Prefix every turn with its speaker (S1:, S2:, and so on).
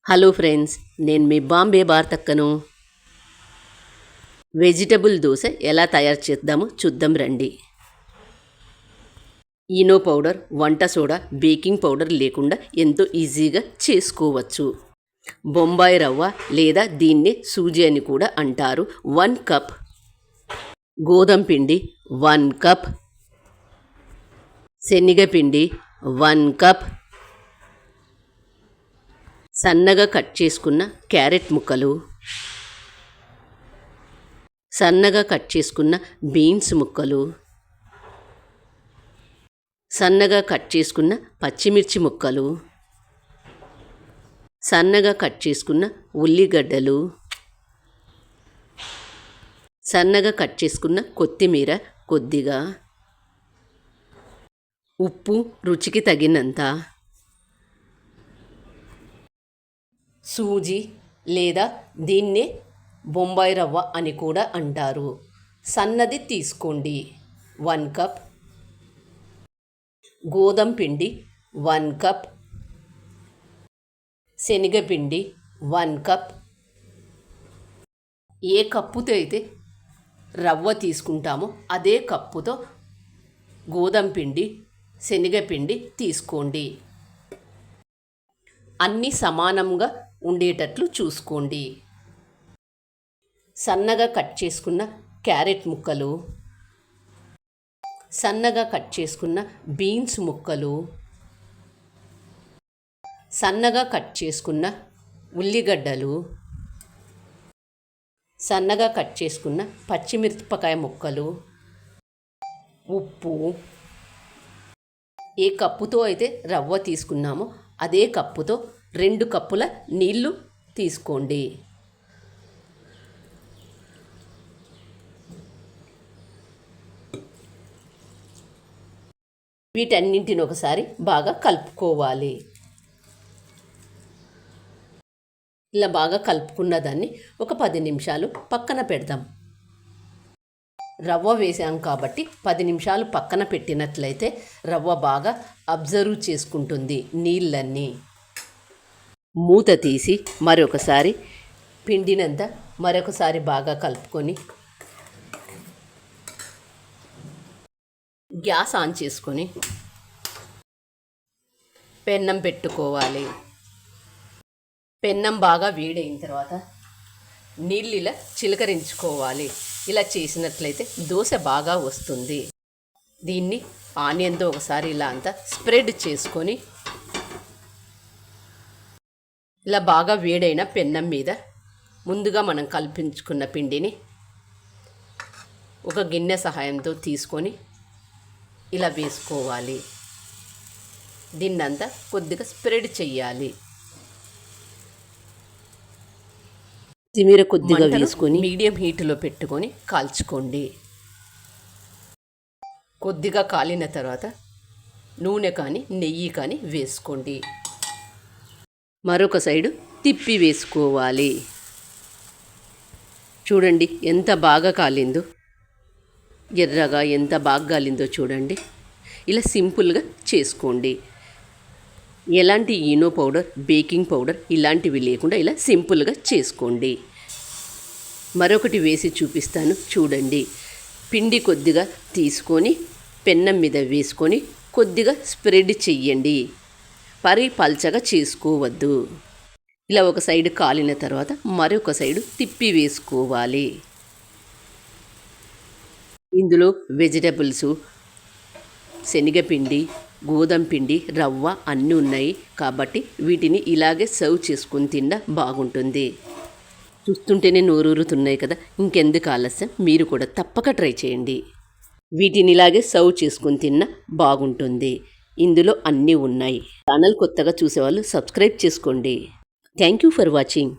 S1: Hello friends, నేను మీ Bombay భారతక్కను. Vegetable dosa ఎలా తయారు చేద్దామో చూద్దాం రండి. ఈనో పౌడర్, వంట సోడా, బేకింగ్ పౌడర్ లేకుండా ఎంతో ఈజీగా చేసుకోవచ్చు. బొంబాయి రవ్వ లేదా దీన్నే సూజీ అని కూడా అంటారు. 1 కప్ గోధుమ పిండి, 1 కప్ శనగపిండి, 1 కప్ సన్నగా కట్ చేసుకున్న క్యారెట్ ముక్కలు, సన్నగా కట్ చేసుకున్న బీన్స్ ముక్కలు, సన్నగా కట్ చేసుకున్న పచ్చిమిర్చి ముక్కలు, సన్నగా కట్ చేసుకున్న ఉల్లిగడ్డలు, సన్నగా కట్ చేసుకున్న కొత్తిమీర కొద్దిగా, ఉప్పు రుచికి తగినంత, సూజీ లేదా దీన్నే బొంబాయి రవ్వ అని కూడా అంటారు. సన్నది తీసుకోండి. 1 కప్ గోధుమ పిండి, 1 కప్ శనగపిండి, 1 కప్. ఏ కప్పుతో అయితే రవ్వ తీసుకుంటామో అదే కప్పుతో గోధుమ పిండి, శనగపిండి తీసుకోండి. అన్నీ సమానంగా ఉండేటట్లు చూసుకోండి. సన్నగా కట్ చేసుకున్న క్యారెట్ ముక్కలు, సన్నగా కట్ చేసుకున్న బీన్స్ ముక్కలు, సన్నగా కట్ చేసుకున్న ఉల్లిగడ్డలు, సన్నగా కట్ చేసుకున్న పచ్చిమిరపకాయ ముక్కలు, ఉప్పు. ఏ కప్పుతో అయితే రవ్వ తీసుకున్నామో అదే కప్పుతో 2 కప్పుల నీళ్లు తీసుకోండి. వీటన్నింటిని ఒకసారి బాగా కలుపుకోవాలి. ఇలా బాగా కలుపుకున్న దాన్ని ఒక 10 నిమిషాలు పక్కన పెడదాం. రవ్వ వేసాం కాబట్టి 10 నిమిషాలు పక్కన పెట్టినట్లయితే రవ్వ బాగా అబ్జర్వ్ చేసుకుంటుంది నీళ్ళన్నీ. మూత తీసి మరొకసారి పిండినంతా మరొకసారి బాగా కలుపుకొని గ్యాస్ ఆన్ చేసుకొని పెన్నం పెట్టుకోవాలి. పెన్నం బాగా వేడైన తర్వాత నీళ్ళు ఇలా చిలకరించుకోవాలి. ఇలా చేసినట్లయితే దోశ బాగా వస్తుంది. దీన్ని ఆనియన్తో ఒకసారి ఇలా అంతా స్ప్రెడ్ చేసుకొని ఇలా బాగా వేడైన పెన్నం మీద ముందుగా మనం కల్పించుకున్న పిండిని ఒక గిన్నె సహాయంతో తీసుకొని ఇలా వేసుకోవాలి. దీన్నంతా కొద్దిగా స్ప్రెడ్ చెయ్యాలి. కొత్తిమీర కొద్దిగా వేసుకొని మీడియం హీట్లో పెట్టుకొని కాల్చుకోండి. కొద్దిగా కాలిన తర్వాత నూనె కానీ నెయ్యి కానీ వేసుకోండి. మరొక సైడు తిప్పి వేసుకోవాలి. చూడండి ఎంత బాగా కాలిందో, ఎర్రగా ఎంత బాగా కాలిందో చూడండి. ఇలా సింపుల్గా చేసుకోండి. ఎలాంటి ఈనో పౌడర్, బేకింగ్ పౌడర్ ఇలాంటివి లేకుండా ఇలా సింపుల్గా చేసుకోండి. మరొకటి వేసి చూపిస్తాను చూడండి. పిండి కొద్దిగా తీసుకొని పెన్నం మీద వేసుకొని కొద్దిగా స్ప్రెడ్ చెయ్యండి. పల్చగా చేసుకోవద్దు. ఇలా ఒక సైడు కాలిన తర్వాత మరొక సైడు తిప్పి వేసుకోవాలి. ఇందులో వెజిటబుల్స్, శనగపిండి, గోధుమ పిండి, రవ్వ అన్నీ ఉన్నాయి కాబట్టి వీటిని ఇలాగే సర్వ్ చేసుకొని తిన్నా బాగుంటుంది. చూస్తుంటేనే నోరూరుతున్నాయి కదా, ఇంకెందుకు ఆలస్యం, మీరు కూడా తప్పక ట్రై చేయండి. వీటిని ఇలాగే సర్వ్ చేసుకొని తిన్నా బాగుంటుంది. ఇందులో అన్నీ ఉన్నాయి. ఛానల్ కొత్తగా చూసేవాళ్ళు సబ్స్క్రైబ్ చేసుకోండి. Thank you for watching.